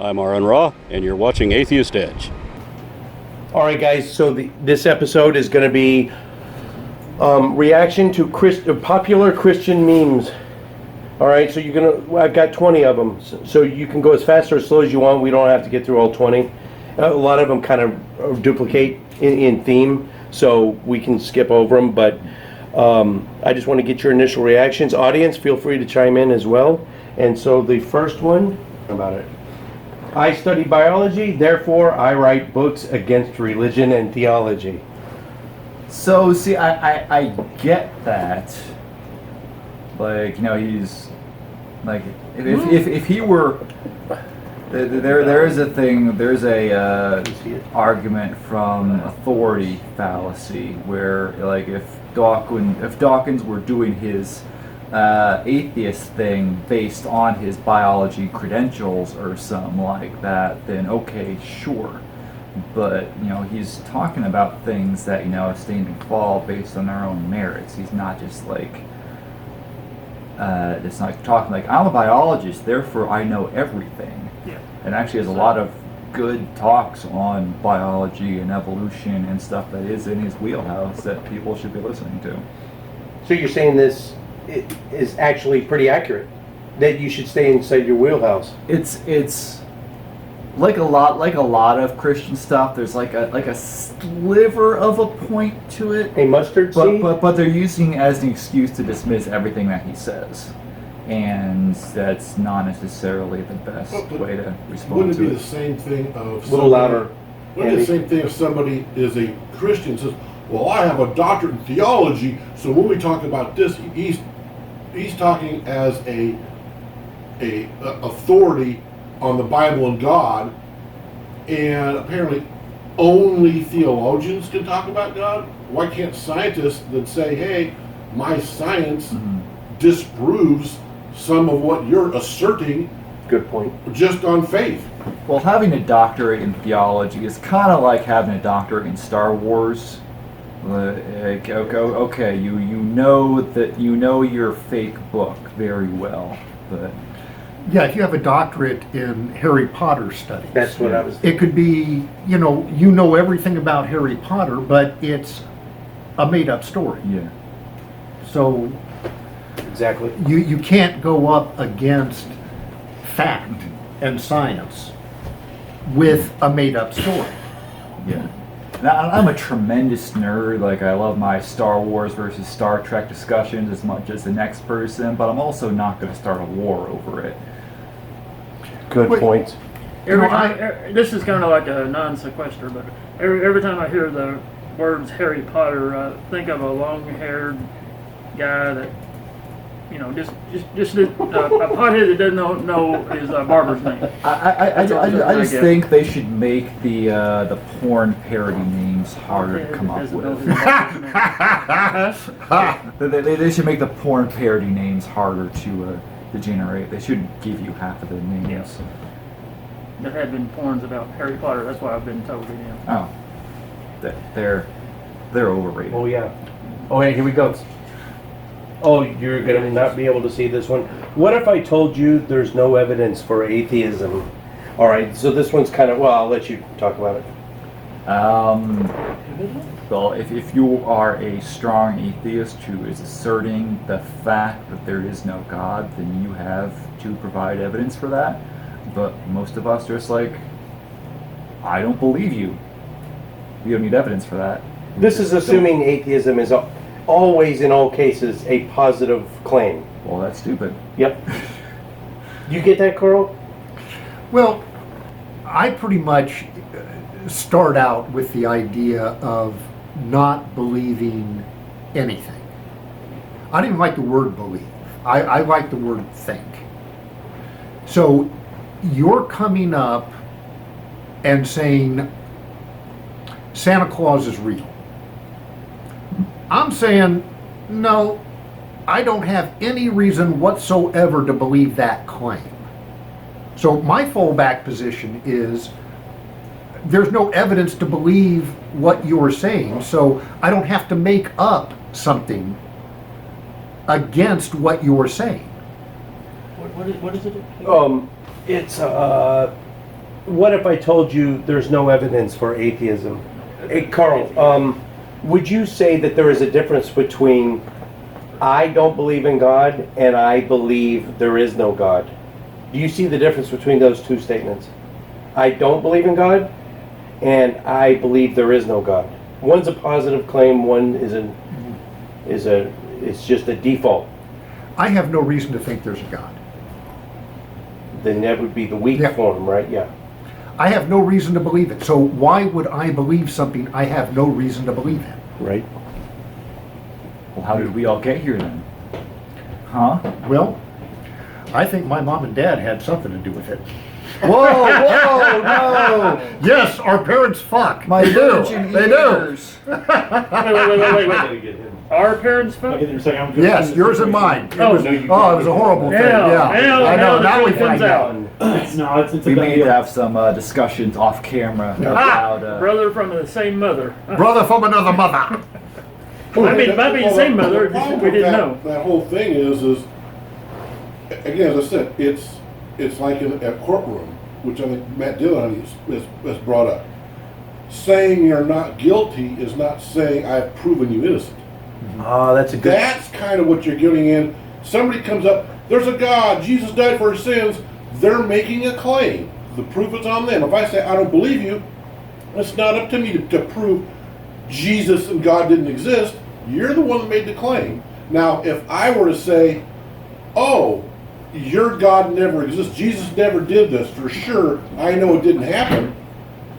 I'm Aaron Raw, and you're watching Atheist Edge. All right, guys, so this episode is going to be reaction to popular Christian memes. All right, so I've got 20 of them, so you can go as fast or as slow as you want. We don't have to get through all 20. A lot of them kind of duplicate in theme, so we can skip over them, but I just want to get your initial reactions. Audience, feel free to chime in as well. And so the first one about it. I study biology, therefore I write books against religion and theology. So, see, I get that. Like, you know, he's like, if he were, there is a thing, there's a argument from authority fallacy where, like, if Dawkins were doing his atheist thing based on his biology credentials or something like that, then okay, sure. But, you know, he's talking about things that, you know, stand and fall based on their own merits. He's not just like, it's not talking like, I'm a biologist, therefore I know everything. Yeah. And actually has a lot of good talks on biology and evolution and stuff that is in his wheelhouse that people should be listening to. So you're saying this is actually pretty accurate, that you should stay inside your wheelhouse? It's like a lot of Christian stuff. There's like a sliver of a point to it. A mustard seed? But they're using it as an excuse to dismiss everything that he says, and that's not necessarily the best way to respond wouldn't to it it. be the same thing of A little louder. Wouldn't it be the same thing if somebody is a Christian and says, well, I have a doctorate in theology, so when we talk about this, he's talking as a authority on the Bible and God, and apparently only theologians can talk about God? Why can't scientists then say, hey, my science disproves some of what you're asserting? Good point. Just on faith. Well, having a doctorate in theology is kind of like having a doctorate in Star Wars. Like, okay, you know your fake book very well, but Yeah, if you have a doctorate in Harry Potter studies. That's what I was It could be, you know everything about Harry Potter, but it's a made-up story. yeah. So Exactly. you can't go up against fact and science with a made-up story. Yeah. Now, I'm a tremendous nerd. Like, I love my Star Wars versus Star Trek discussions as much as the next person, but I'm also not going to start a war over it. Good point. This is kind of like a non sequister, but every time I hear the words Harry Potter, I think of a long-haired guy that, you know, just a pothead that doesn't know his barber's name. I just think they should make the porn parody names harder to come up with. They should make the porn parody names harder to generate. They should give you half of the names. Yes. There have been porns about Harry Potter. That's why I've been told it. Oh, they're overrated. Oh, yeah. Oh, yeah, here we go. Oh, you're going to not be able to see this one. What if I told you there's no evidence for atheism? All right, so this one's kind of, well, I'll let you talk about it. Well, if you are a strong atheist who is asserting the fact that there is no God, then you have to provide evidence for that. But most of us are just like, I don't believe you. You don't need evidence for that. This is assuming atheism is always, in all cases, a positive claim. Well, that's stupid. Yep. You get that, Carl? Well, I pretty much start out with the idea of not believing anything. I don't even like the word believe. I like the word think. So you're coming up and saying Santa Claus is real. I'm saying, no, I don't have any reason whatsoever to believe that claim. So my fallback position is there's no evidence to believe what you're saying, so I don't have to make up something against what you're saying. What is it? It's what if I told you there's no evidence for atheism? Hey, Carl, would you say that there is a difference between I don't believe in God and I believe there is no God? Do you see the difference between those two statements? I don't believe in God and I believe there is no God. One's a positive claim, one it's just a default. I have no reason to think there's a God. Then that would be the weak Yeah. form, right? Yeah. I have no reason to believe it. So why would I believe something I have no reason to believe in? Right. Well, how did we all get here then? Huh? Well, I think my mom and dad had something to do with it. Whoa, no! Yes, our parents fuck. My They do. virgin They do. ears. Wait. Our parents fuck? Yes, yours and mine. It Oh. was, it was a horrible thing. Now, Yeah, I know. the Now we truth comes find out. out. No, it's a We done may need deal. to have some discussions off camera about. Brother from the same mother. Brother from another mother. Might be the same mother, The problem we with didn't that, know. That whole thing is again, as I said, it's like in a courtroom, which I think Matt Dillon has brought up. Saying you're not guilty is not saying I've proven you innocent. Ah, that's a good. That's kind of what you're getting in. Somebody comes up, there's a God, Jesus died for his sins. They're making a claim. The proof is on them. If I say I don't believe you, it's not up to me to prove Jesus and God didn't exist. You're the one that made the claim. Now, if I were to say, oh, your God never exists, Jesus never did this, for sure, I know it didn't happen,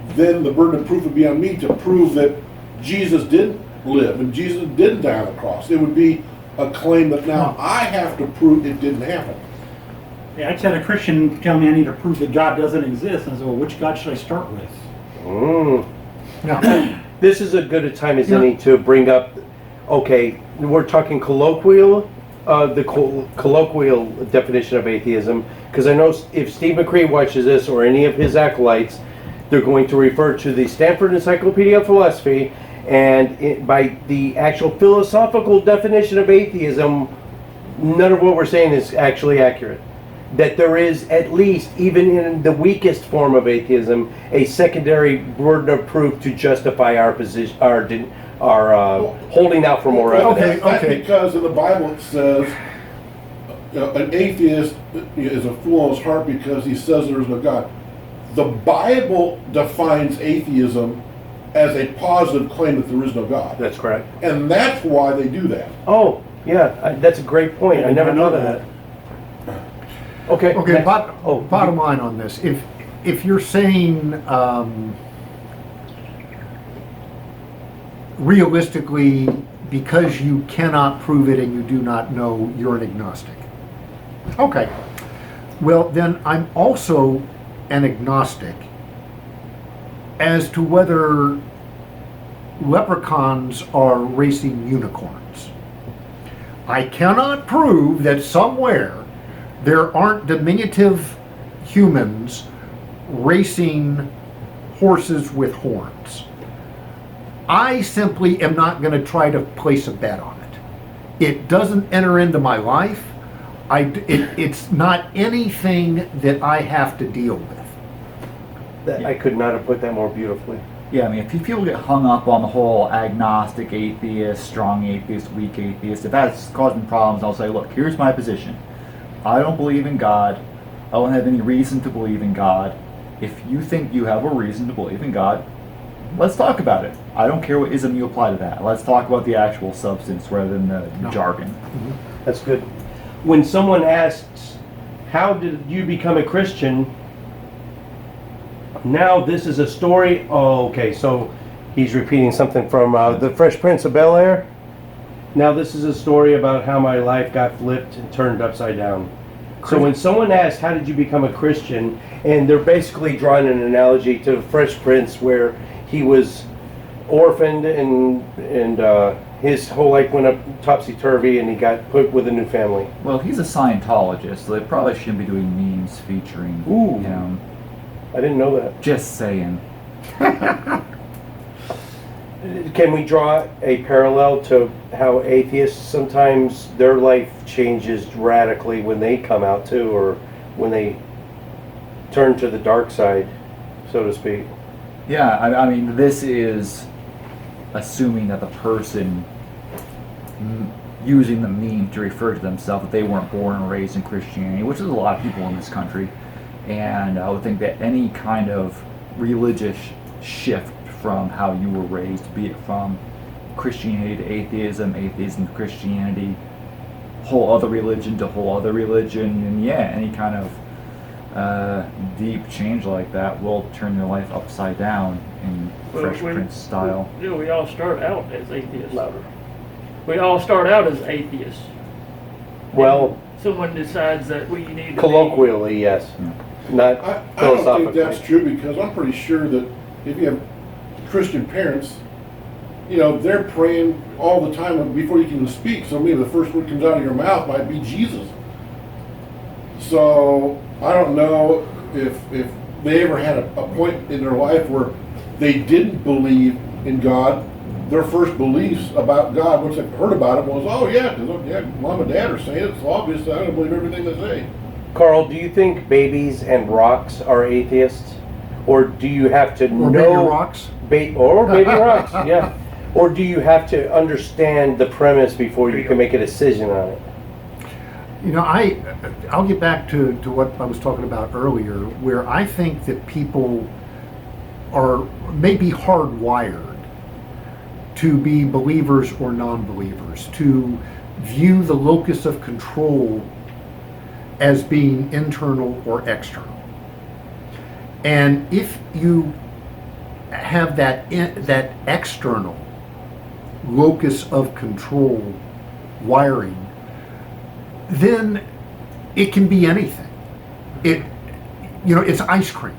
then the burden of proof would be on me to prove that Jesus didn't live and Jesus didn't die on the cross. It would be a claim that now I have to prove it didn't happen. Yeah, I just had a Christian tell me I need to prove that God doesn't exist. And I said, well, which God should I start with? No. This is as good a time as any to bring up. Okay, we're talking colloquial, colloquial definition of atheism, because I know if Steve McCree watches this or any of his acolytes, they're going to refer to the Stanford Encyclopedia of Philosophy, and by the actual philosophical definition of atheism, none of what we're saying is actually accurate. That there is, at least, even in the weakest form of atheism, a secondary burden of proof to justify our position, our holding out for more evidence. That's because in the Bible it says an atheist is a fool in his heart because he says there is no God. The Bible defines atheism as a positive claim that there is no God. That's correct. And that's why they do that. Oh, yeah, that's a great point. I never thought of that. Okay. Okay. next. Bottom line on this: if you're saying realistically, because you cannot prove it and you do not know, you're an agnostic. Okay. Well, then I'm also an agnostic as to whether leprechauns are racing unicorns. I cannot prove that somewhere there aren't diminutive humans racing horses with horns. I simply am not going to try to place a bet on it. It doesn't enter into my life. It's not anything that I have to deal with. I could not have put that more beautifully. Yeah, I mean, if people get hung up on the whole agnostic atheist, strong atheist, weak atheist, if that's causing problems, I'll say, look, here's my position. I don't believe in God. I don't have any reason to believe in God. If you think you have a reason to believe in God, let's talk about it. I don't care what ism you apply to that. Let's talk about the actual substance rather than the jargon. That's good. When someone asks, how did you become a Christian? Now this is a story. Oh, okay, so he's repeating something from The Fresh Prince of Bel-Air. Now this is a story about how my life got flipped and turned upside down. So when someone asks, how did you become a Christian? And they're basically drawing an analogy to The Fresh Prince, where he was orphaned and his whole life went up topsy-turvy and he got put with a new family. Well, he's a Scientologist, so they probably shouldn't be doing memes featuring him. I didn't know that. Just saying. Can we draw a parallel to how atheists sometimes their life changes radically when they come out too, or when they turn to the dark side? so to speak. Yeah, I mean, this is assuming that the person using the meme to refer to themselves, that they weren't born and raised in Christianity, which is a lot of people in this country. And I would think that any kind of religious shift from how you were raised, be it from Christianity to atheism, atheism to Christianity, whole other religion to whole other religion, and yeah, any kind of deep change like that will turn your life upside down in Fresh Prince style. Yeah, we all start out as atheists. We all start out as atheists. Well, And someone decides that we need to colloquially, yes. Not I don't think philosophically. that's true, because I'm pretty sure that if you have Christian parents, you know, they're praying all the time before you can speak. So maybe the first word comes out of your mouth might be Jesus. So I don't know if they ever had a point in their life where they didn't believe in God. Their first beliefs about God, once they heard about it, was, oh yeah, because yeah, mom and dad are saying it, so obviously I don't believe everything they say. Carl, do you think babies and rocks are atheists? Or do you have to Or know... baby rocks? Or baby rocks, yeah. Or do you have to understand the premise before you can make a decision on it? You know, I'll get back to what I was talking about earlier, where I think that people are maybe hardwired to be believers or non-believers, to view the locus of control as being internal or external. And if you have that external locus of control wiring, then it can be anything. It's ice cream.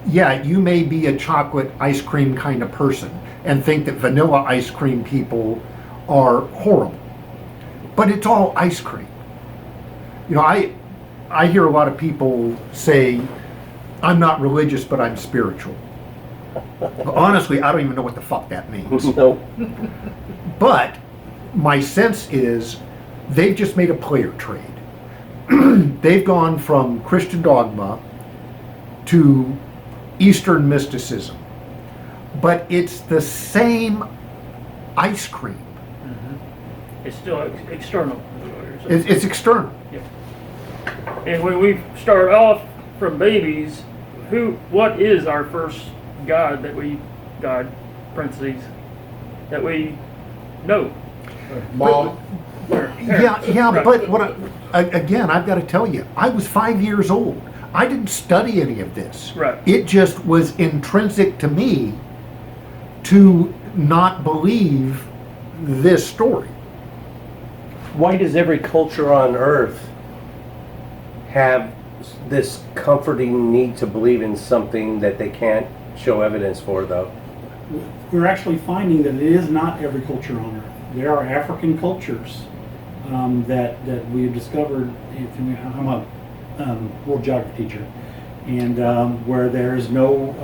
Yeah, you may be a chocolate ice cream kind of person and think that vanilla ice cream people are horrible, but it's all ice cream. You know, I hear a lot of people say, I'm not religious, but I'm spiritual. Honestly, I don't even know what the fuck that means. No. But my sense is they've just made a player trade. They've gone from Christian dogma to Eastern mysticism. But it's the same ice cream. Mm-hmm. It's still external. It's external. Yeah. And when we start off from babies, what is our first God that we know? Mom. Yeah, but again, I've got to tell you, I was 5 years old. I didn't study any of this. Right. It just was intrinsic to me to not believe this story. Why does every culture on earth have this comforting need to believe in something that they can't show evidence for, though? We're actually finding that it is not every culture on earth. There are African cultures that we have discovered. I'm a world geography teacher, and where there's no,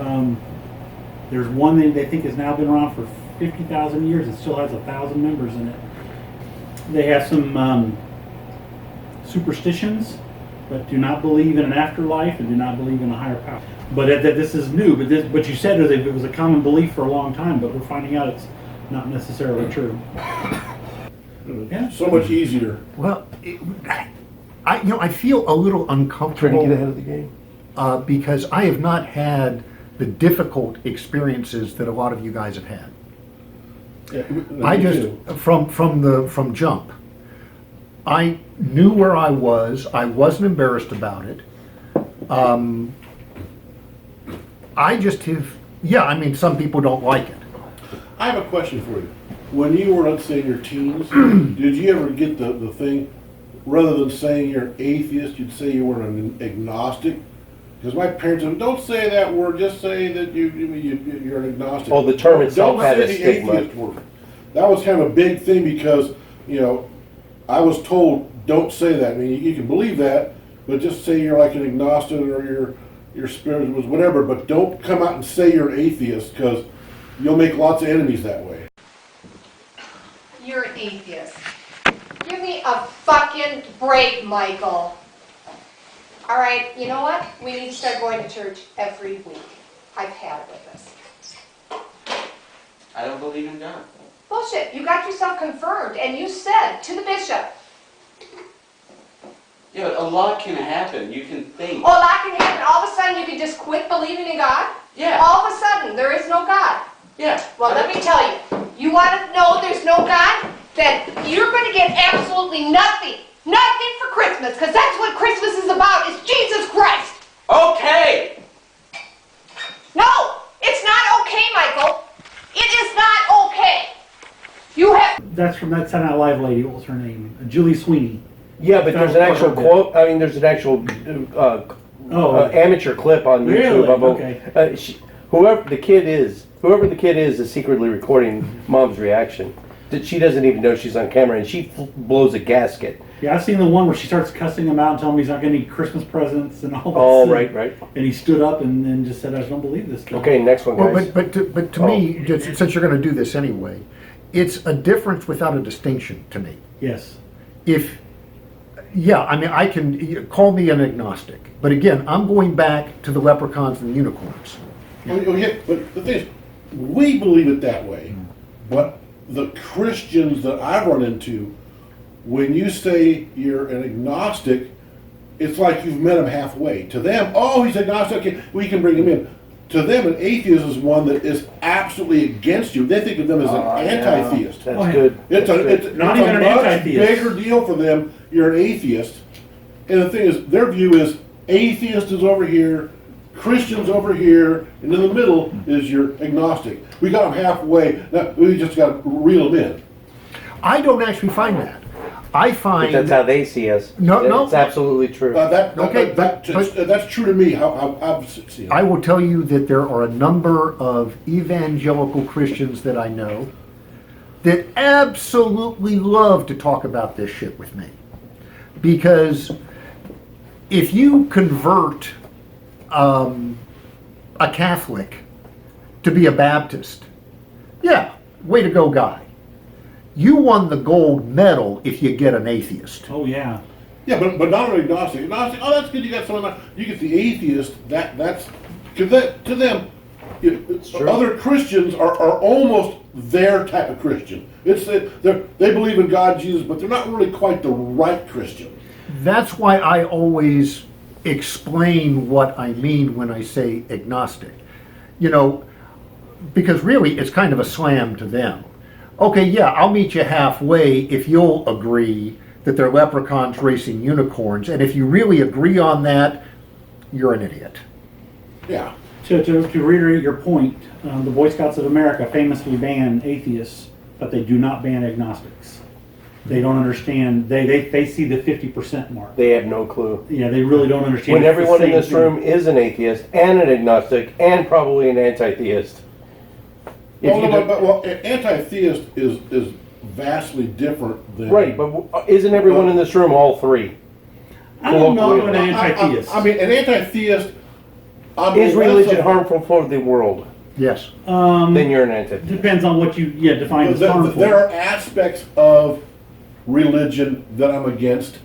there's one that they think has now been around for 50,000 years. It still has 1,000 members in it. They have some superstitions, but do not believe in an afterlife and do not believe in a higher power. But that this is new. But you said it was a common belief for a long time, but we're finding out it's not necessarily true. Yeah. So much easier. Well, I feel a little uncomfortable Trying to get ahead of the game. because I have not had the difficult experiences that a lot of you guys have had. Yeah, I me just too. from jump, I knew where I was. I wasn't embarrassed about it. I just have. Yeah, I mean, some people don't like it. I have a question for you. When you were, let's say, in your teens, did you ever get the thing, rather than saying you're an atheist, you'd say you were an agnostic? Because my parents said, don't say that word, just say that you're an agnostic. Oh, the term itself Don't had say a the stigma. atheist word. That was kind of a big thing because, you know, I was told, don't say that. I mean, you can believe that, but just say you're like an agnostic or your spirit was whatever, but don't come out and say you're an atheist because you'll make lots of enemies that way. You're an atheist. Give me a fucking break, Michael. All right, you know what? We need to start going to church every week. I've had it with this. I don't believe in God. Bullshit. You got yourself confirmed, and you said to the bishop, Yeah, but a lot can happen. You can think. oh, that can happen. All of a sudden, you can just quit believing in God? Yeah. All of a sudden, there is no God. Yeah. Well, let me tell you. You want to know there's no God? Then you're going to get absolutely nothing. Nothing for Christmas, because that's what Christmas is about, is Jesus Christ. Okay. No, it's not okay, Michael. It is not okay. You have... That's from that Saturday Night Live lady. What was her name? Julie Sweeney. Yeah, but there's an actual quote. I mean, there's an actual amateur clip on YouTube Really? of Okay. whoever the kid is secretly recording Mom's reaction. That she doesn't even know she's on camera, and she blows a gasket. Yeah, I've seen the one where she starts cussing him out and telling him he's not going to need Christmas presents and all that Oh, stuff. right. And he stood up and then just said, I don't believe this guy. Okay, next one, Well, guys. but to me, just, since you're going to do this anyway, it's a difference without a distinction to me. Yes. Yeah, I mean, I can call me an agnostic, but again, I'm going back to the leprechauns and the unicorns. Oh, yeah, but the thing is, we believe it that way, but the Christians that I've run into, when you say you're an agnostic, it's like you've met him halfway. To them, oh, he's agnostic, okay, we can bring him in. To them, an atheist is one that is absolutely against you. They think of them as an anti-theist. That's Oh, yeah. good. It's Not a even an much anti-theist. bigger deal for them. You're an atheist. And the thing is, their view is atheist is over here, Christians over here, and in the middle is your agnostic. We got them halfway. Now, we just got to reel them in. I don't actually find that. I But find that's how they see us. No. It's absolutely true. That's true to me. How I've seen it. I will tell you that there are a number of evangelical Christians that I know that absolutely love to talk about this shit with me. Because if you convert a Catholic to be a Baptist, yeah, way to go, guy. You won the gold medal if you get an atheist. Oh, yeah. Yeah, but not an agnostic. Agnostic, oh, that's good. You got someone. You get the atheist. That's because to them, other Christians are almost their type of Christian. They believe in God, Jesus, but they're not really quite the right Christian. That's why I always explain what I mean when I say agnostic. You know, because really it's kind of a slam to them. Okay, yeah, I'll meet you halfway if you'll agree that they're leprechauns racing unicorns, and if you really agree on that, you're an idiot. Yeah. To reiterate your point, the Boy Scouts of America famously ban atheists, but they do not ban agnostics. They don't understand. They see the 50% mark. They have no clue. Yeah, they really don't understand. When It's the everyone in same this thing. room is an atheist and an agnostic and probably an anti-theist. Anti-theist is vastly different than Right, but isn't everyone in this room all three? I don't know colloquially. an anti-theist. I mean, an anti-theist. Is religion harmful for the world? Yes. Then you're an anti-theist. Depends on what you define as harmful. There are aspects of religion that I'm against.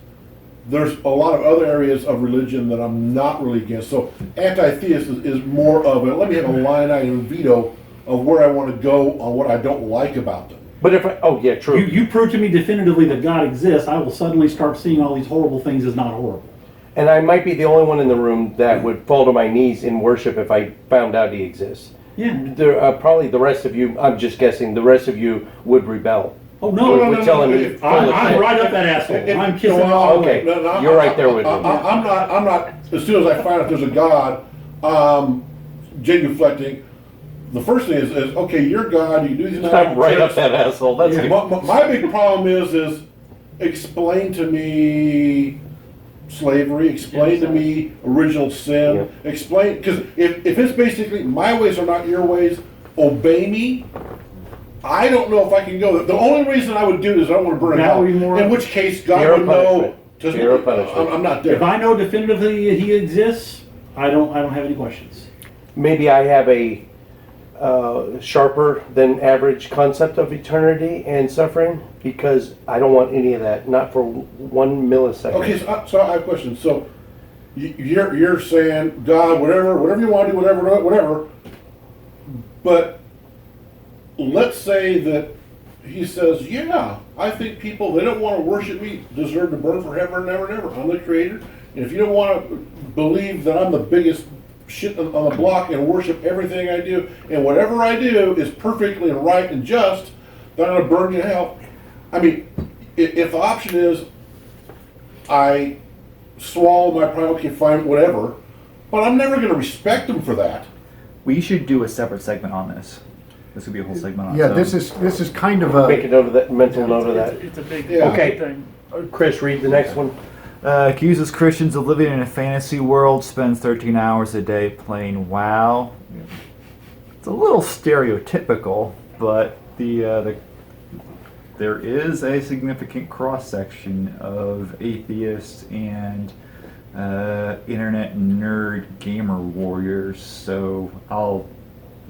There's a lot of other areas of religion that I'm not really against. So anti-theist is more of a, let me have a line item veto of where I want to go on what I don't like about them. But if true. You prove to me definitively that God exists, I will suddenly start seeing all these horrible things as not horrible. And I might be the only one in the room that would fall to my knees in worship if I found out he exists. Yeah. There, probably the rest of you, I'm just guessing, the rest of you would rebel. Oh no! Would tell him he's full of I'm shit. right up that asshole. I'm kissing No, all okay. no, You're right there with me. I'm not. As soon as I find out there's a God, genuflecting. The first thing is okay, you're God. You do these. I'm right up that asshole. That's good. My big problem is explain to me slavery. Explain to me original sin. Yeah. Explain, because if it's basically my ways are not your ways, obey me. I don't know if I can go there. The only reason I would do it is I don't want to burn That it out. would be more- In which case, God Fear of would know. punishment. Fear of punishment. I'm not there. If I know definitively that he exists, I don't have any questions. Maybe I have a sharper than average concept of eternity and suffering because I don't want any of that, not for 1 millisecond. Okay, so I have a question. So, you're saying God, whatever you want to do, whatever. But let's say that he says, yeah, I think people, they don't want to worship me, deserve to burn forever and ever and ever. I'm the creator. And if you don't want to believe that I'm the biggest shit on the block and worship everything I do, and whatever I do is perfectly and right and just, then I'm going to burn you in hell. I mean, if the option is I swallow my pride, okay, fine, whatever, but I'm never going to respect them for that. We should do a separate segment on this. This would be a whole segment on Yeah, its this is kind of a. Make a note of that, mental note of that. It's a big, Yeah. Okay. thing. Chris, read the next one. Accuses Christians of living in a fantasy world, spends 13 hours a day playing WoW. It's a little stereotypical, but there is a significant cross-section of atheists and internet nerd gamer warriors, so I'll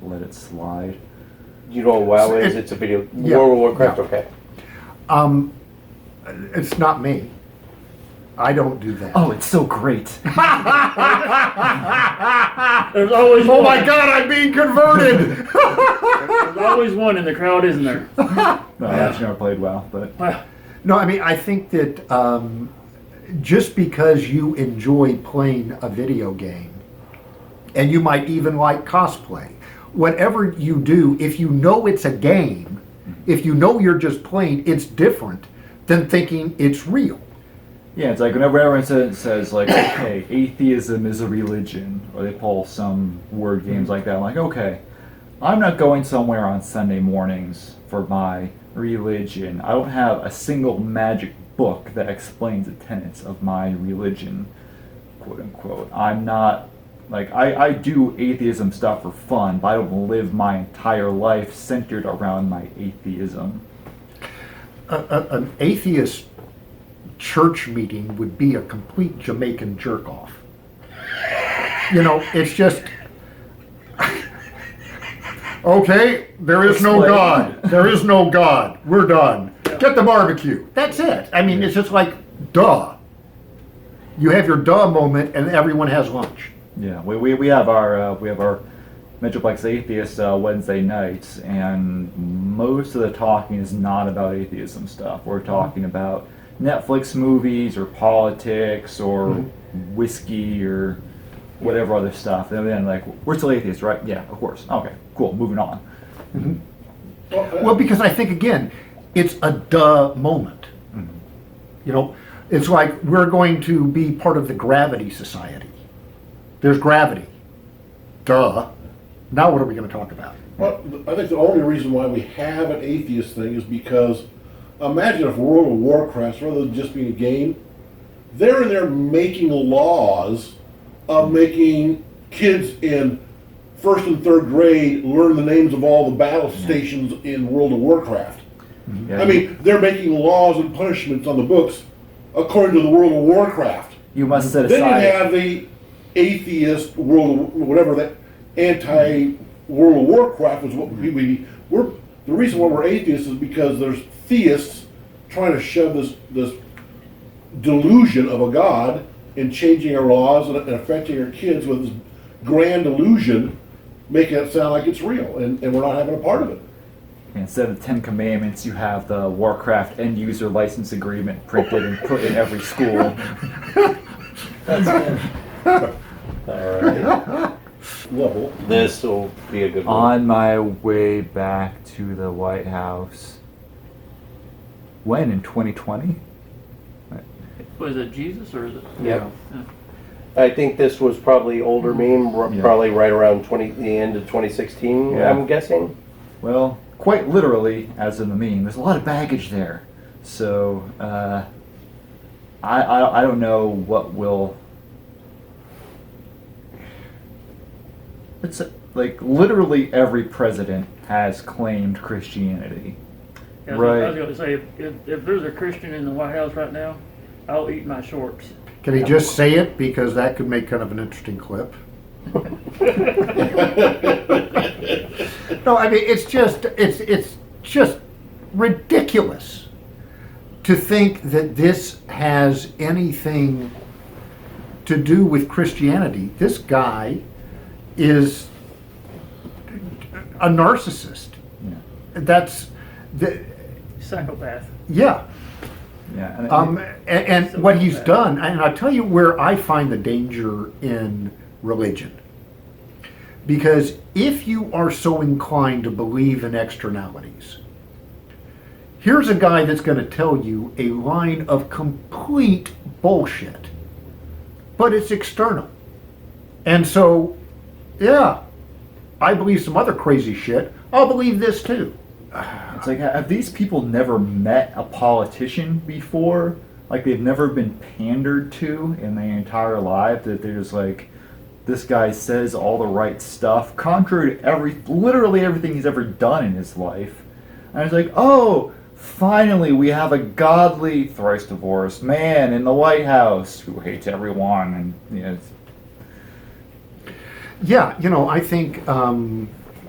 let it slide. You know what WoW is? It's a video. Yeah. World of Warcraft, Yeah. okay. It's not me. I don't do that. Oh, it's so great. There's always Oh one. my God, I'm being converted. There's always one in the crowd, isn't there? No, I actually never played WoW, but No, I mean, I think that just because you enjoy playing a video game, and you might even like cosplay, whatever you do, if you know it's a game, if you know you're just playing, it's different than thinking it's real. yeah, it's like whenever everyone says like, okay, atheism is a religion, or they pull some word games like that, I'm like, okay, I'm not going somewhere on Sunday mornings for my religion. I don't have a single magic book that explains the tenets of my religion, quote unquote. I'm not, like, I do atheism stuff for fun, but I don't live my entire life centered around my atheism. An atheist church meeting would be a complete Jamaican jerk-off. You know, it's just, okay, there is no Explain. God. There is no God. We're done. Get the barbecue. That's it. I mean, it's just like, duh. You have your duh moment and everyone has lunch. Yeah, we have our Metroplex Atheist Wednesday nights, and most of the talking is not about atheism stuff. We're talking about Netflix movies or politics or whiskey or whatever other stuff. And then like, we're still atheists, right? Yeah, of course. Okay, cool. Moving on. Well, because I think, again, it's a duh moment. You know, it's like we're going to be part of the Gravity Society. There's gravity. Duh. Now what are we going to talk about? Well, I think the only reason why we have an atheist thing is because imagine if World of Warcraft, rather than just being a game, they're in there making laws of making kids in first and third grade learn the names of all the battle stations in World of Warcraft. Yeah, I mean, they're making laws and punishments on the books according to the World of Warcraft. you must set Then you aside. have the atheist world, whatever that anti-World of Warcraft is. What we're the reason why we're atheists is because there's theists trying to shove this delusion of a god and changing our laws and affecting our kids with this grand illusion, making it sound like it's real, and we're not having a part of it. Instead of the 10 Commandments, you have the Warcraft end user license agreement printed and put in every school. Alright. Level. This will be a good one. On my way back to the White House. When? In 2020? Was it Jesus or is it? Yep. Yeah. I think this was probably older meme, Yeah. probably right around the end of 2016, Yeah. I'm guessing. Well, quite literally, as in the meme, there's a lot of baggage there. So, I don't know what will... It's like literally every president has claimed Christianity. Yeah, I was Right. going to say, if there's a Christian in the White House right now, I'll eat my shorts. Can he just say it? Because that could make kind of an interesting clip. No, I mean, it's just ridiculous to think that this has anything to do with Christianity. This guy is a narcissist. Yeah. That's the Psychopath. yeah. Yeah. And what he's done, and I'll tell you where I find the danger in religion. Because if you are so inclined to believe in externalities, here's a guy that's going to tell you a line of complete bullshit, but it's external. And so, yeah, I believe some other crazy shit. I'll believe this too. It's like, have these people never met a politician before? Like, they've never been pandered to in their entire life, that they're just like, this guy says all the right stuff, contrary to literally everything he's ever done in his life. And it's like, oh, finally we have a godly, thrice divorced man in the White House who hates everyone. And, you know, Yeah, I think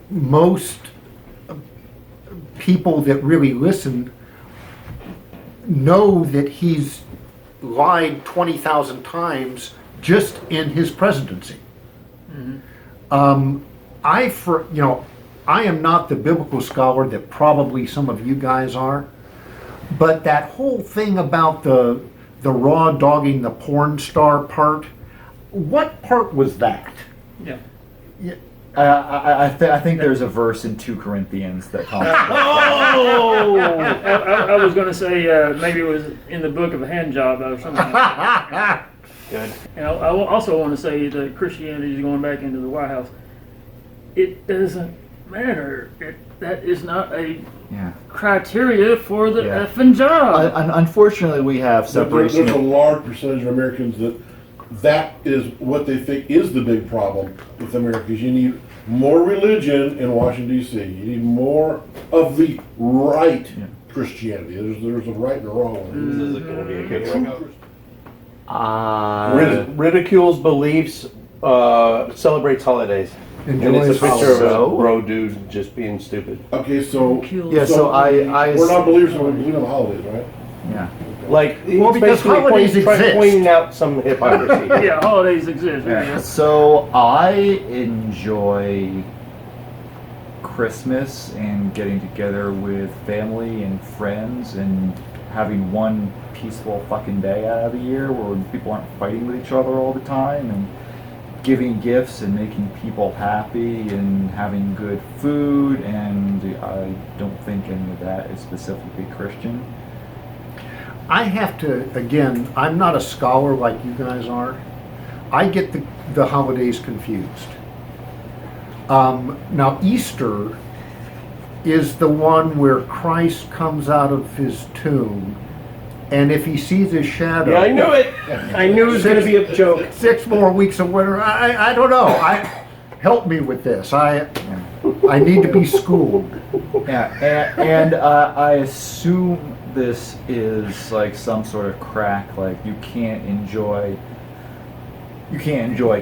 most people that really listen know that he's lied 20,000 times just in his presidency. I am not the biblical scholar that probably some of you guys are, but that whole thing about the raw dogging the porn star part, what part was that? Yeah. Yeah. I think there's a verse in 2 Corinthians that talks about Oh! I was going to say maybe it was in the book of a hand job or something like that. Good. And I also want to say that Christianity is going back into the White House. It doesn't matter. That is not a criteria for the effing job. Unfortunately, we have separation. There's a large percentage of Americans that is what they think is the big problem with America. Is you need more religion in Washington, D.C. You need more of the right Christianity. There's a right and a wrong one. This is going to be a good one. Ridicules beliefs, celebrates holidays. And it's a picture of a bro dude just being stupid. Okay, so we're not believers, so we believe in the holidays, right? Yeah. Like, well, because holidays exist. Pointing out some hypocrisy. Yeah, holidays exist. Yeah. So I enjoy Christmas and getting together with family and friends and having one peaceful fucking day out of the year where people aren't fighting with each other all the time, and giving gifts and making people happy and having good food, and I don't think any of that is specifically Christian. I have to, again, I'm not a scholar like you guys are. I get the holidays confused. Now, Easter is the one where Christ comes out of his tomb, and if he sees his shadow... Yeah, I knew it! I knew it was going to be a joke. 6 more weeks of winter. I don't know. Help me with this. I need to be schooled. Yeah, and I assume this is like some sort of crack, like you can't enjoy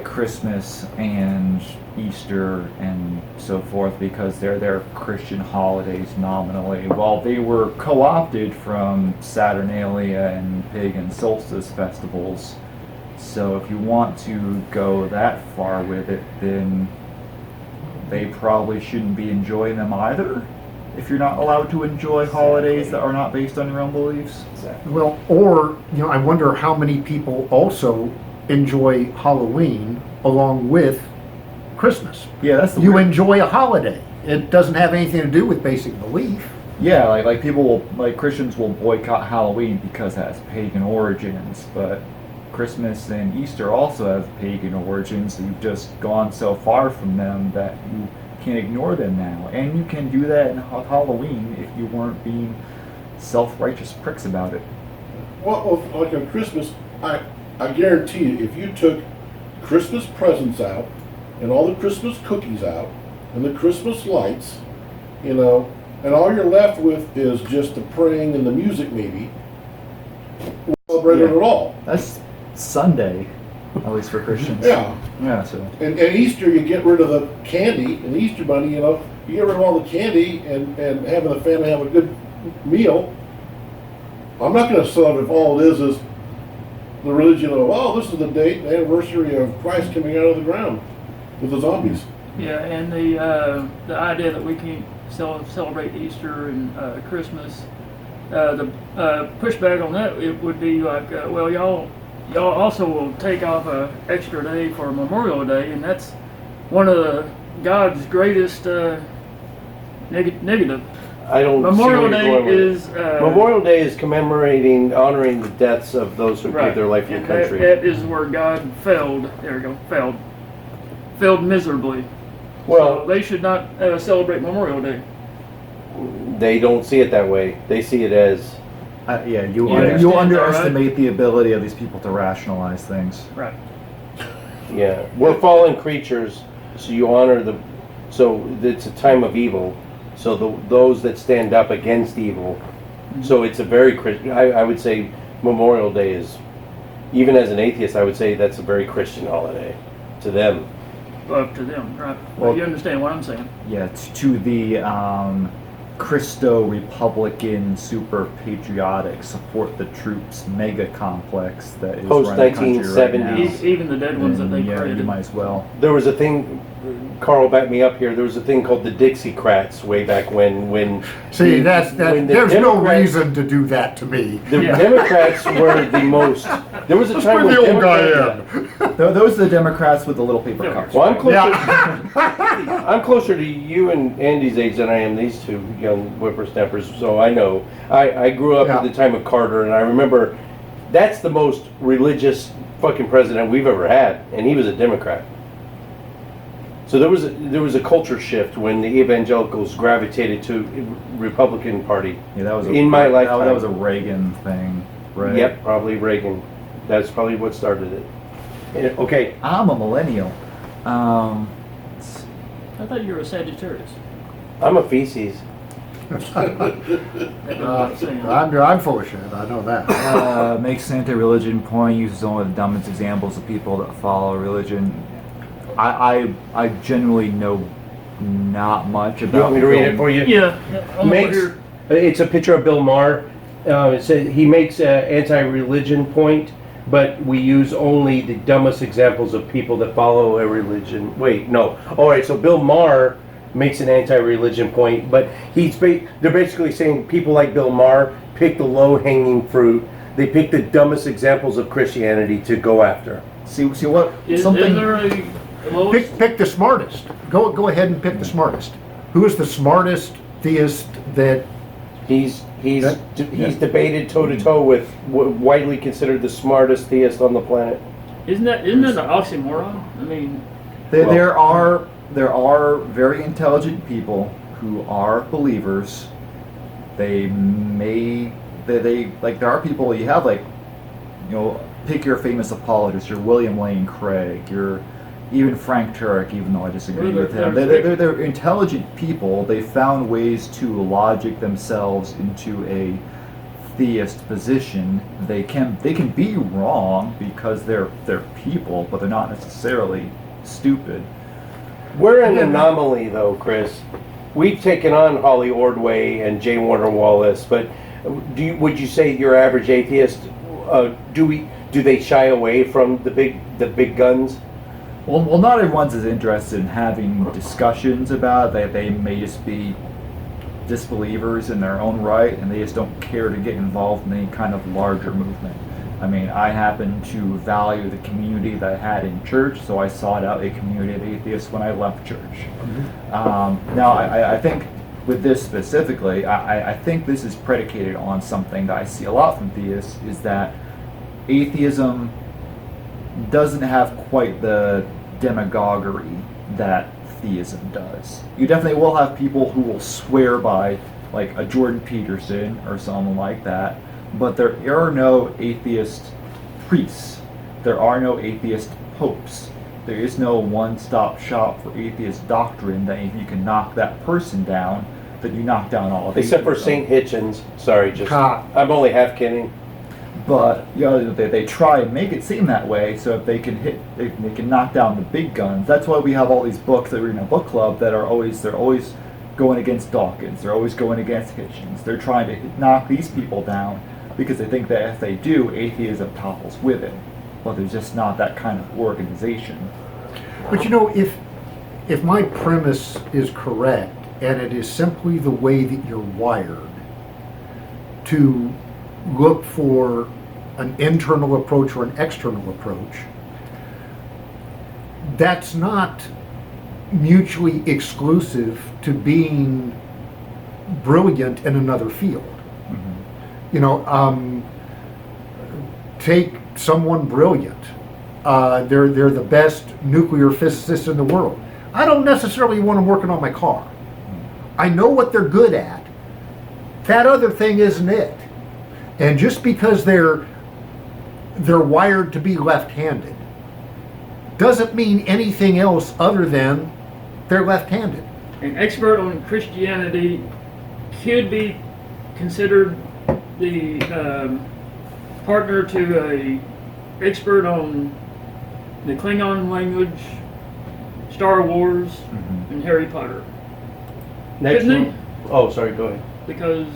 Christmas and Easter and so forth because they're Christian holidays nominally. Well, they were co-opted from Saturnalia and pagan solstice festivals. So if you want to go that far with it, then they probably shouldn't be enjoying them either. If you're not allowed to enjoy holidays that are not based on your own beliefs. Well, or, I wonder how many people also enjoy Halloween along with Christmas. Yeah, that's the You weird... enjoy a holiday. It doesn't have anything to do with basic belief. Yeah, like people will, like Christians will boycott Halloween because it has pagan origins, but Christmas and Easter also have pagan origins. So you've just gone so far from them that you can't ignore them now, and you can do that in Halloween if you weren't being self-righteous pricks about it. Well, like on Christmas, I guarantee you, if you took Christmas presents out and all the Christmas cookies out and the Christmas lights, and all you're left with is just the praying and the music, maybe, we'll celebrate it at all. That's Sunday, at least for Christians. Yeah. Yeah. So. And Easter, you get rid of the candy, and the Easter bunny, you get rid of all the candy and having the family have a good meal. I'm not going to celebrate if all it is the religion of, oh, this is the date, the anniversary of Christ coming out of the ground with the zombies. Yeah, and the idea that we can't celebrate Easter and Christmas, the pushback on that it would be like, well, y'all also will take off an extra day for Memorial Day, and that's one of God's greatest negative. I don't Memorial see where you're Day going with is it. Memorial Day is commemorating, honoring the deaths of those who gave their life for the and country. that is where God failed. There we go, failed miserably. Well, So they should not celebrate Memorial Day. they don't see it that way. They see it as, Yeah, You you understand that, underestimate the ability of these people to rationalize things. Right. yeah, we're fallen creatures, so you honor the, so it's a time of evil. So those that stand up against evil. So it's a very Christian, I would say Memorial Day is, even as an atheist, I would say that's a very Christian holiday to them. Up to them, right? Well- Well, you understand what I'm saying. Yeah, to the Christo-Republican, super patriotic, support the troops mega complex that is Post running the country right now. 1970s. Even the dead ones that they Yeah, created. you might as well. There was a thing, Carl backed me up here, there was a thing called the Dixiecrats way back when See, the- that's when the there's no Democrats- reason to do that to me. The Yeah. Democrats were the most, there was a Let's time bring when the old guy Democrats- in. Those are the Democrats with the little paper cups. Well, I'm closer, Yeah. I'm closer to you and Andy's age than I am these two young whippersnappers, so I know. I grew up Yeah. at the time of Carter, and I remember that's the most religious fucking president we've ever had, and he was a Democrat. So there was a culture shift when the evangelicals gravitated to Republican Party. Yeah, that was In my lifetime. That was a Reagan thing, right? Yep, probably Reagan. That's probably what started it. Okay, I'm a millennial. I thought you were a Sagittarius. I'm a feces. That goes without saying. I'm full of shit. I know that. Makes anti-religion point, uses one of the dumbest examples of people that follow religion. I generally know not much about. You want me to read it for you? Yeah. I'm Makes, over here. it's a picture of Bill Maher. It says he makes an anti-religion point, but we use only the dumbest examples of people that follow a religion. Wait, no. All right, so Bill Maher makes an anti-religion point, but they're basically saying people like Bill Maher pick the low-hanging fruit. They pick the dumbest examples of Christianity to go after. See what Is something. there a lowest? Pick the smartest. Go ahead and pick the smartest. Who is the smartest theist that? He's That- debated toe to toe with widely considered the smartest theist on the planet. Isn't that an oxymoron? I mean, There are very intelligent people who are believers. They like there are people you have, like, you know, pick your famous apologist, your William Lane Craig, your even Frank Turek, even though I disagree Well, with him. They're intelligent people. They found ways to logic themselves into a theist position. They can be wrong because they're people, but they're not necessarily stupid. We're an anomaly, though, Chris. We've taken on Holly Ordway and J. Warner Wallace, but would you say your average atheist? Do they shy away from the big guns? Well, not everyone's as interested in having discussions about it. They may just be disbelievers in their own right, and they just don't care to get involved in any kind of larger movement. I mean, I happen to value the community that I had in church, so I sought out a community of atheists when I left church. Now, I think with this specifically, I think this is predicated on something that I see a lot from theists, is that atheism doesn't have quite the demagoguery that theism does. You definitely will have people who will swear by, like, a Jordan Peterson or someone like that, but there are no atheist priests. There are no atheist popes. There is no one-stop shop for atheist doctrine that if you can knock that person down, then you knock down all of Except for atheism. St. Hitchens. Sorry, just Ha. I'm only half kidding. But you know, they try and make it seem that way, so if they can they can knock down the big guns. That's why we have all these books that we're in a book club that are they're always going against Dawkins. They're always going against Hitchens. They're trying to knock these people down. because they think that if they do, atheism topples with it. Well, there's just not that kind of organization. But you know, if my premise is correct, and it is simply the way that you're wired to look for an internal approach or an external approach, that's not mutually exclusive to being brilliant in another field. You know, take someone brilliant. They're the best nuclear physicist in the world. I don't necessarily want them working on my car. I know what they're good at. That other thing isn't it. And just because they're wired to be left-handed doesn't mean anything else other than they're left-handed. An expert on Christianity could be considered the partner to a expert on the Klingon language, Star Wars, and Harry Potter. Next Couldn't one. Oh, sorry, go ahead. Because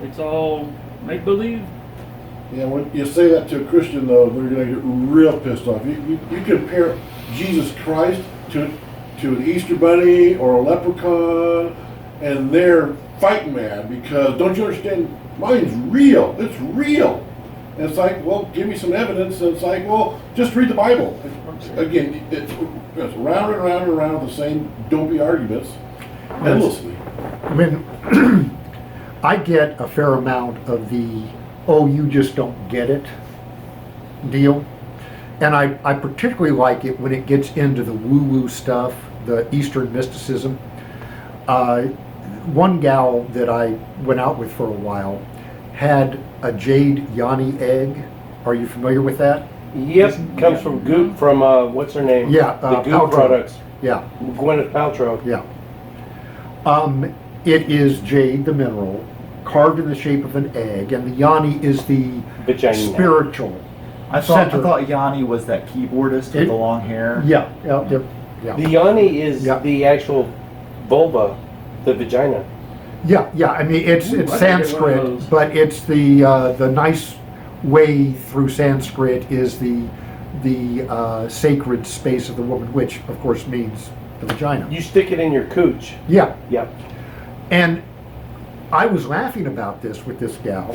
it's all make-believe. Yeah, when you say that to a Christian, though, they're going to get real pissed off. You compare Jesus Christ to an Easter bunny or a leprechaun, and they're fighting mad because, don't you understand, mine's real. It's real. And it's like, well, give me some evidence. And it's like, well, just read the Bible. Again, it's round and round and round the same dopey arguments endlessly. When I get a fair amount of the, oh, you just don't get it deal. And I particularly like it when it gets into the woo-woo stuff, the Eastern mysticism. One gal that I went out with for a while had a jade yoni egg. Are you familiar with that? Yep, comes from Goop, from, what's her name? Yeah, the Goop Paltrow. products. Yeah. Gwyneth Paltrow. Yeah. It is jade, the mineral, carved in the shape of an egg, and the yoni is the Vagina. spiritual. I thought Yanni was that keyboardist with the long hair. Yeah. The yoni is Yeah. the actual vulva, the vagina. Yeah. I mean, it's Ooh, I think it's one of Sanskrit, those. but it's the nice way through Sanskrit is the sacred space of the woman, which of course means the vagina. You stick it in your cooch. Yeah. Yep. And I was laughing about this with this gal,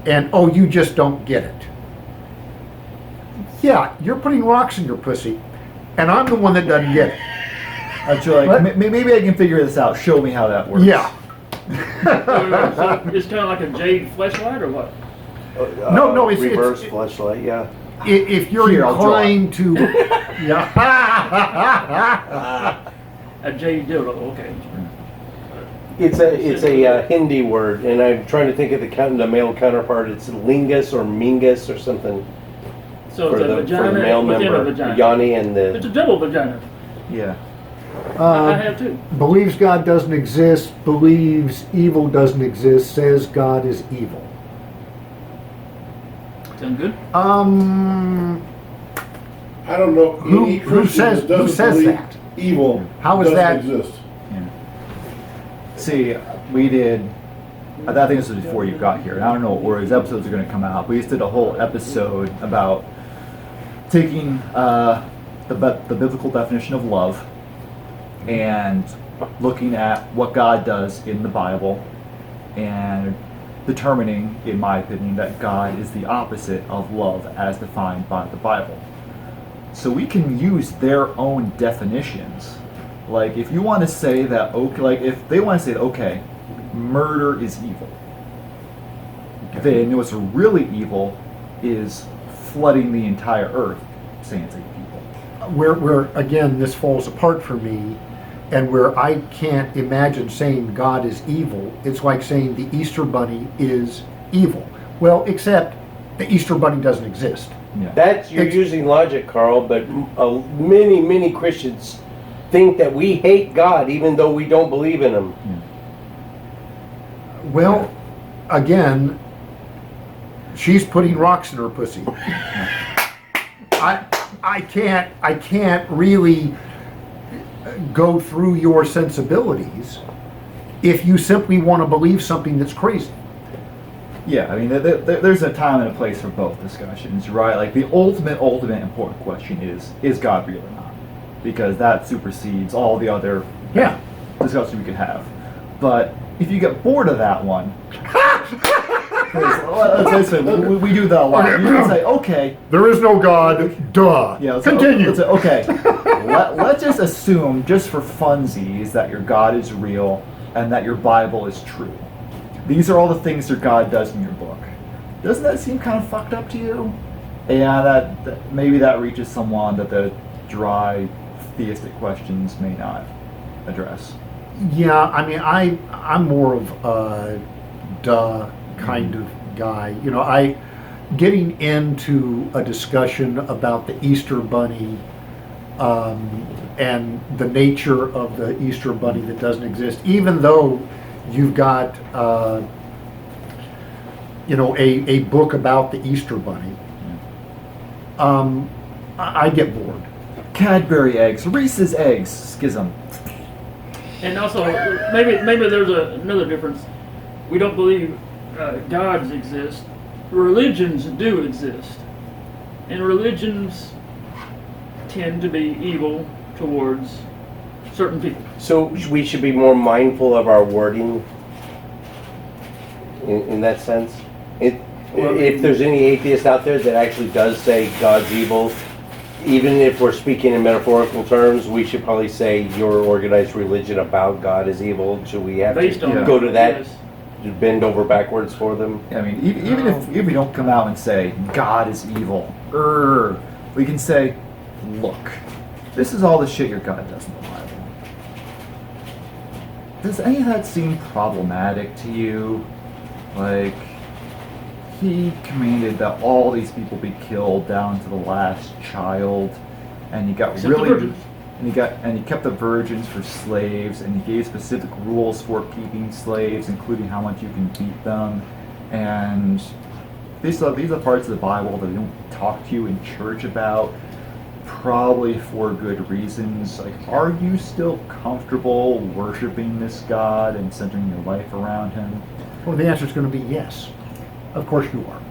and oh, you just don't get it. Yeah, you're putting rocks in your pussy, and I'm the one that doesn't get it. Actually, like, maybe I can figure this out. Show me how that works. Yeah. So it's kind of like a jade fleshlight or what? No, it's reverse flashlight. Yeah. If you're Here, I'll draw it. inclined to, yeah. A jade dildo, okay. It's a Hindi word, and I'm trying to think of the male counterpart. It's lingus or mingus or something So for it's a the vagina male within a member. vagina. Yoni and It's a the double vagina. Yeah. I have too. Believes God doesn't exist, believes evil doesn't exist, says God is evil. Sound good? I don't know any Who Christian says that doesn't says believe that? evil How is doesn't that- exist. See, we did. I think this was before you got here, and I don't know where these episodes are going to come out. We just did a whole episode about taking the biblical definition of love and looking at what God does in the Bible and determining, in my opinion, that God is the opposite of love as defined by the Bible. So we can use their own definitions. Like, if you want to say that, okay, like if they want to say, okay, murder is evil, then what's really evil is flooding the entire earth, saying it's evil. Where again, this falls apart for me, and where I can't imagine saying God is evil, it's like saying the Easter Bunny is evil. Well, except the Easter Bunny doesn't exist. Yeah. you're It's- using logic, Carl. But many Christians think that we hate God even though we don't believe in Him. Well, again, she's putting rocks in her pussy. I can't really go through your sensibilities if you simply want to believe something that's crazy. Yeah, I mean, there's a time and a place for both discussions, right? Like the ultimate important question is God real or not? Because that supersedes all the other discussions we could have. But if you get bored of that one, let's say we do that a lot. You can say, okay, There is no God, duh. yeah, Continue. Let's say, okay, let's just assume, just for funsies, that your God is real and that your Bible is true. These are all the things your God does in your book. Doesn't that seem kind of fucked up to you? Yeah, that maybe that reaches someone that the dry theistic questions may not address. Yeah, I mean, I'm more of a duh kind of guy. You know, getting into a discussion about the Easter Bunny and the nature of the Easter Bunny that doesn't exist, even though you've got a book about the Easter Bunny, I get bored. Cadbury eggs, Reese's eggs, schism. And also, maybe there's another difference. We don't believe gods exist. Religions do exist. And religions tend to be evil towards certain people. So we should be more mindful of our wording in that sense. If there's any atheist out there that actually does say God's evil, even if we're speaking in metaphorical terms, we should probably say your organized religion about God is evil. Should we have Based to on go to that, yes. to bend over backwards for them? I mean, even if we don't come out and say God is evil, we can say, look, this is all the shit your God does in the Bible. Does any of that seem problematic to you? Like, he commanded that all these people be killed down to the last child, and he got Except the virgins. and he kept the virgins for slaves, and he gave specific rules for keeping slaves, including how much you can beat them. And these are parts of the Bible that they don't talk to you in church about, probably for good reasons. Like, are you still comfortable worshiping this God and centering your life around him? Well, the answer is going to be yes. Of course you are.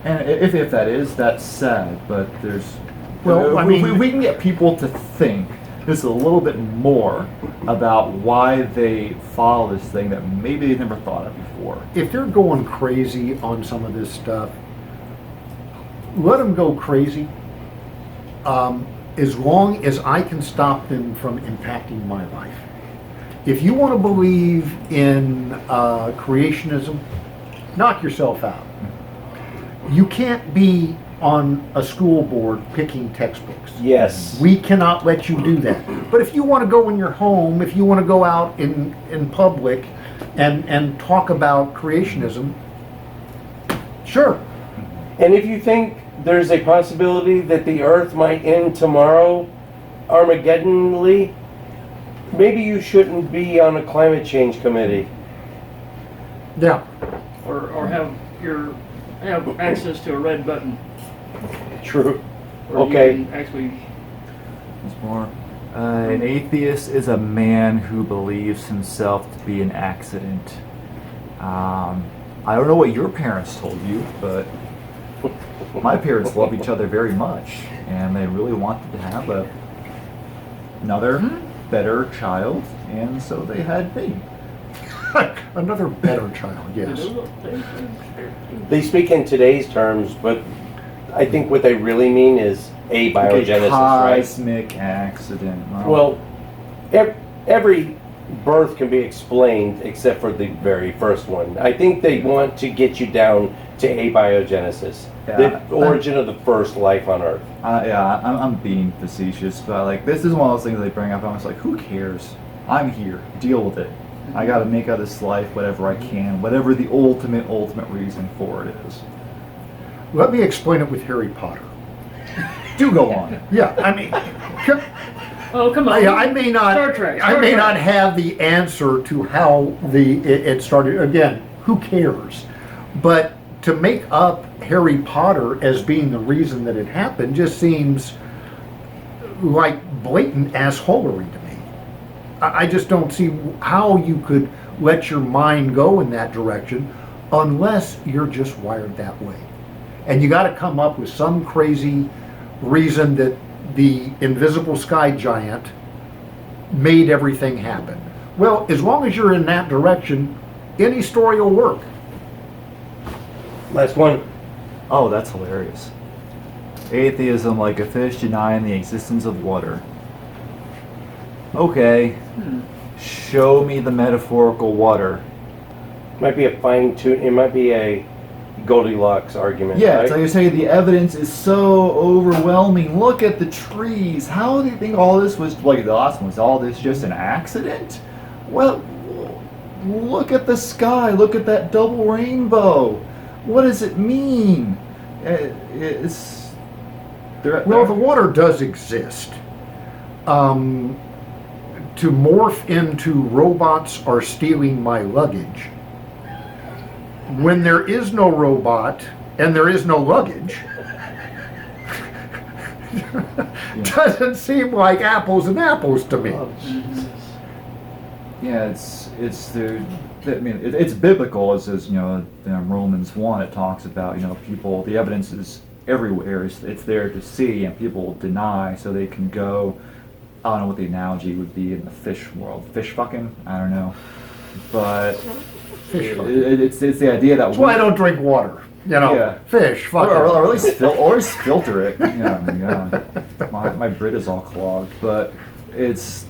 And if that is, that's sad, but there's... Well, I mean... we can get people to think just a little bit more about why they follow this thing that maybe they've never thought of before. If they're going crazy on some of this stuff, let them go crazy. As long as I can stop them from impacting my life. If you want to believe in creationism, knock yourself out. You can't be on a school board picking textbooks. Yes. We cannot let you do that. But if you want to go in your home, if you want to go out in public and talk about creationism, sure. And if you think there's a possibility that the earth might end tomorrow, Armageddonly, maybe you shouldn't be on a climate change committee. Yeah. Or have access to a red button. True. Where Okay. You can actually. There's more. An atheist is a man who believes himself to be an accident. I don't know what your parents told you, but my parents love each other very much, and they really wanted to have another better child, and so they had me. Another better child, yes. They speak in today's terms, but I think what they really mean is abiogenesis, right? Cosmic accident. Well, every birth can be explained except for the very first one. I think they want to get you down to abiogenesis, the origin of the first life on Earth. I'm being facetious, but like this is one of those things they bring up. I'm just like, who cares? I'm here. Deal with it. I got to make out of this life whatever I can, whatever the ultimate reason for it is. Let me explain it with Harry Potter. Do go on. Yeah, I mean, Oh, come on. I may not. Star Trek. I may not have the answer to how it started. Again, who cares? But to make up Harry Potter as being the reason that it happened just seems like blatant assholery to me. I just don't see how you could let your mind go in that direction unless you're just wired that way. And you got to come up with some crazy reason that the invisible sky giant made everything happen. Well, as long as you're in that direction, any story will work. Last one. Oh, that's hilarious. Atheism like a fish denying the existence of water. Okay. Show me the metaphorical water. Might be a fine tune. It might be a Goldilocks argument. Yeah, right? it's like you say, the evidence is so overwhelming. Look at the trees. How do you think all this was, like the last one, was all this just an accident? Well, look at the sky. Look at that double rainbow. What does it mean? Well, the water does exist. To morph into robots are stealing my luggage. When there is no robot and there is no luggage, doesn't seem like apples and apples to me. Oh, Jesus. Yeah, it's biblical. It says, in Romans 1, it talks about, people, the evidence is everywhere. It's there to see, and people deny, so they can go. I don't know what the analogy would be in the fish world. Fish fucking? I don't know. But it's the idea that That's why I don't drink water. Yeah. Fish, fuck or at least filter it. Yeah, my God. My Brit is all clogged. But it's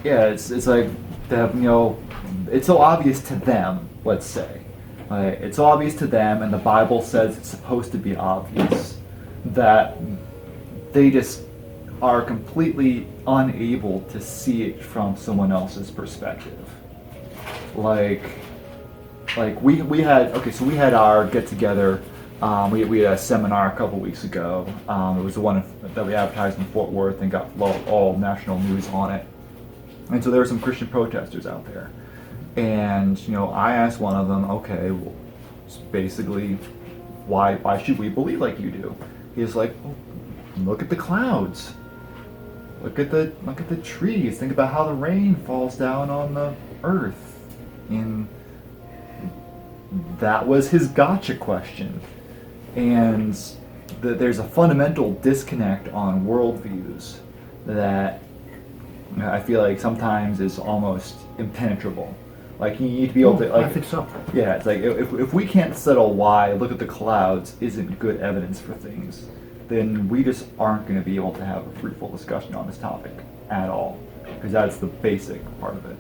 like they have, it's so obvious to them, let's say. It's so obvious to them, and the Bible says it's supposed to be obvious, that they just are completely unable to see it from someone else's perspective. Like we had our get together. We had a seminar a couple weeks ago. It was the one that we advertised in Fort Worth and got all national news on it. And so there were some Christian protesters out there. And I asked one of them, okay, well, basically, why should we believe like you do? He's like, well, look at the clouds. Look at the trees. Think about how the rain falls down on the earth. And that was his gotcha question. And there's a fundamental disconnect on worldviews that I feel like sometimes is almost impenetrable. Like you need to be able to. I think so. Yeah, it's like if we can't settle why look at the clouds isn't good evidence for things, then we just aren't going to be able to have a fruitful discussion on this topic at all, because that's the basic part of it.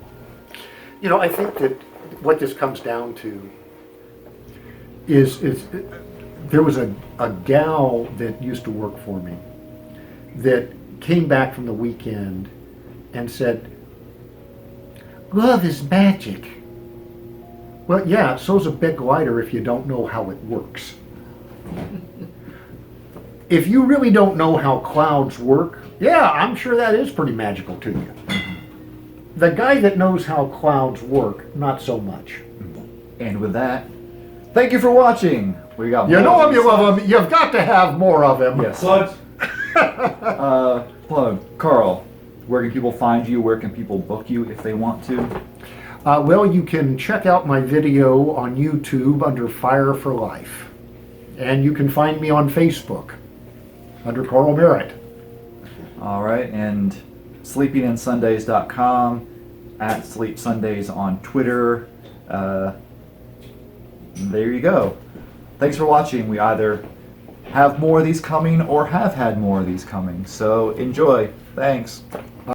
I think that what this comes down to is there was a gal that used to work for me that came back from the weekend and said, "Love is magic." Well, yeah, so's a big lighter if you don't know how it works. If you really don't know how clouds work, yeah, I'm sure that is pretty magical to you. The guy that knows how clouds work, not so much. And with that, thank you for watching. We got You know him, you love him, you've got to have more of him. Yes. Plug. Carl, where can people find you? Where can people book you if they want to? Well, you can check out my video on YouTube under Fire for Life. And you can find me on Facebook under Carl Merritt. All right, and sleepinginsundays.com, @sleepsundays on Twitter. There you go. Thanks for watching. We either have more of these coming or have had more of these coming. So enjoy. Thanks.